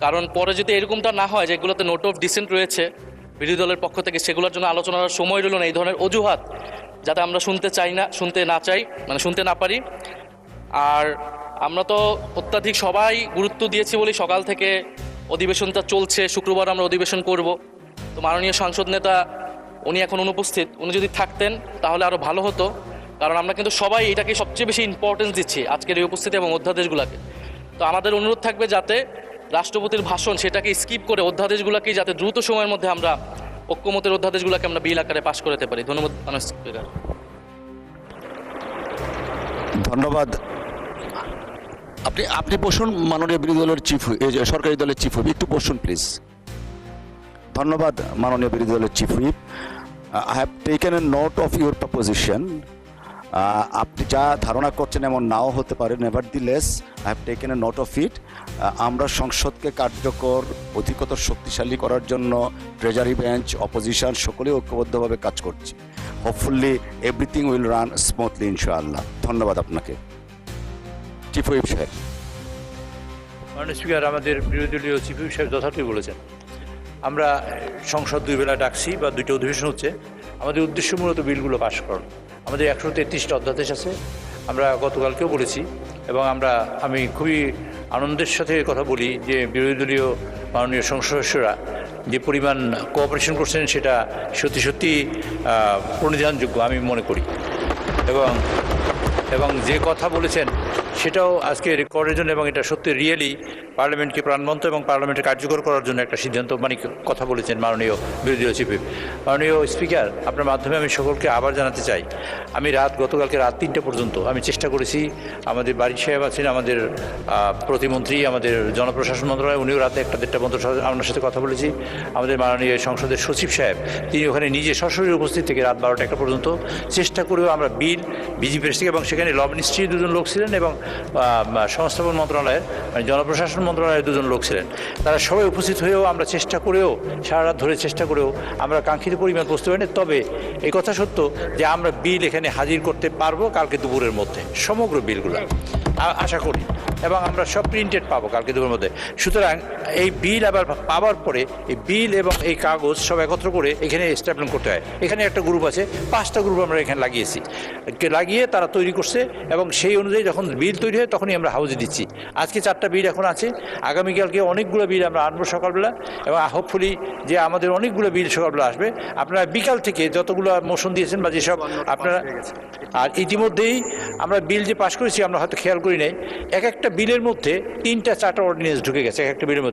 কারণ পরে যদি এরকমটা না হয় যেগুলোতে নোট অফ ডিসেন্ট রয়েছে বিরোধী দলের পক্ষ থেকে, সেগুলোর জন্য আলোচনার সময় রইল না, এই ধরনের অজুহাত যাতে আমরা শুনতে চাই না, শুনতে না চাই, মানে শুনতে না পারি। আর আমরা তো অত্যাধিক সবাই গুরুত্ব দিয়েছি বলেই সকাল থেকে অধিবেশনটা চলছে। শুক্রবার আমরা অধিবেশন করব। তো মাননীয় সাংসদ নেতা উনি এখন অনুপস্থিত, উনি যদি থাকতেন তাহলে আরও ভালো হতো, কারণ আমরা কিন্তু সবাই এটাকে সবচেয়ে বেশি ইম্পর্টেন্স দিচ্ছি আজকের এই উপস্থিতি এবং অধ্যাদেশগুলোকে। তো আমাদের অনুরোধ থাকবে যাতে রাষ্ট্রপতির ভাষণ সেটাকে স্কিপ করে অধ্যাদেশগুলোকে যাতে দ্রুত সময়ের মধ্যে আমরা ঐক্যমতের অধ্যাদেশগুলোকে আমরা বিল আকারে পাশ করতে পারি। ধন্যবাদ মাননীয় স্পিকার। ধন্যবাদ। আপনি আপনি বসুন, মাননীয় বিরোধী দলের চিফ, সরকারি দলের চিফ হুইপ, একটু বসুন প্লিজ। ধন্যবাদ মাননীয় বিরোধী দলের chief whip. I have taken A note of your proposition. আপনি যা ধারণা করছেন এমন নাও হতে পারে, নেভারদিলেস I have taken A note of it. আমরা সংসদকে কার্যকর অধিকতর শক্তিশালী করার জন্য ট্রেজারি বেঞ্চ, অপোজিশন সকলে ঐক্যবদ্ধভাবে কাজ করছি। Hopefully everything will run smoothly ইনশাআল্লাহ। ধন্যবাদ আপনাকে। চিফ হুইপ সাহেব। মাননীয় স্পিকার, আমাদের বিরোধী দলীয় চিফ হুইপ সাহেব যথার্থই বলেছেন। আমরা সংসদ দুই বেলা ডাকছি বা দুইটা অধিবেশন হচ্ছে। আমাদের উদ্দেশ্য মূলত বিলগুলো পাশ করানো। আমাদের 133টা অধ্যাদেশ আছে, আমরা গতকালকেও বলেছি। এবং আমি খুবই আনন্দের সাথে কথা বলি যে বিরোধী দলীয় মাননীয় সংসদ সদস্যরা যে পরিমাণ কোঅপারেশন করছেন সেটা সত্যি সত্যি প্রণিধানযোগ্য আমি মনে করি। এবং যে কথা বলেছেন সেটাও আজকে রেকর্ডের জন্য, এবং এটা সত্যি রিয়েলি পার্লামেন্টকে প্রাণবন্ত এবং পার্লামেন্টে কার্যকর করার জন্য একটা সিদ্ধান্ত কথা বলেছেন মাননীয় বিরোধী দলীয় চিফ হুইপ। মাননীয় স্পিকার, আপনার মাধ্যমে আমি সকলকে আবার জানাতে চাই, আমি গতকালকে রাত 3টা পর্যন্ত আমি চেষ্টা করেছি। আমাদের বাড়ি সাহেব আছেন, আমাদের প্রতিমন্ত্রী, আমাদের জনপ্রশাসন মন্ত্রণালয়, উনিও রাতে 1টা-1.5টা পর্যন্ত আপনার সাথে কথা বলেছি। আমাদের মাননীয় সংসদের সচিব সাহেব তিনি ওখানে নিজে সরাসরি উপস্থিত থেকে রাত 12টা-1টা পর্যন্ত চেষ্টা করেও আমরা বিল বিজিপির থেকে, এবং সেখানে ল মিনিস্ট্রির 2জন লোক ছিলেন এবং সংস্থাপন মন্ত্রণালয়ের মানে জনপ্রশাসন মন্ত্রণালয়ের 2জন লোক ছিলেন। তারা সবাই উপস্থিত হয়েও আমরা চেষ্টা করেও সারা রাত ধরে চেষ্টা করেও আমরা কাঙ্ক্ষিত পরিমাণ পৌঁছতে পারিনি। তবে এই কথা সত্য যে আমরা বিল এখানে হাজির করতে পারবো কালকে দুপুরের মধ্যে, সমগ্র বিলগুলো আশা করি, এবং আমরা সব প্রিন্টেড পাবো কালকে দুপুরের মধ্যে। সুতরাং এই বিল আবার পাওয়ার পরে এই বিল এবং এই কাগজ সব একত্র করে এখানে স্ট্যাপলিং করতে হয়। এখানে একটা গ্রুপ আছে, 5টা গ্রুপ আমরা এখানে লাগিয়ে তারা তৈরি করছে, এবং সেই অনুযায়ী যখন বিল তৈরি হয় তখনই আমরা হাউজে দিচ্ছি। আজকে 4টা বিল এখন আছে, আগামীকালকে অনেকগুলো বিল আমরা আনবো সকালবেলা, এবং হোপফুলি যে আমাদের অনেকগুলো বিল সকালবেলা আসবে। আপনারা বিকাল থেকে যতগুলো মোশন দিয়েছেন বা যেসব আপনারা, আর ইতিমধ্যেই আমরা বিল যে পাশ করেছি আমরা হয়তো খেয়াল করি নাই, এক একটা বিলের মধ্যে 3টা-4টা অর্ডিন্যান্স ঢুকে গেছে এক একটা বিলের মধ্যে।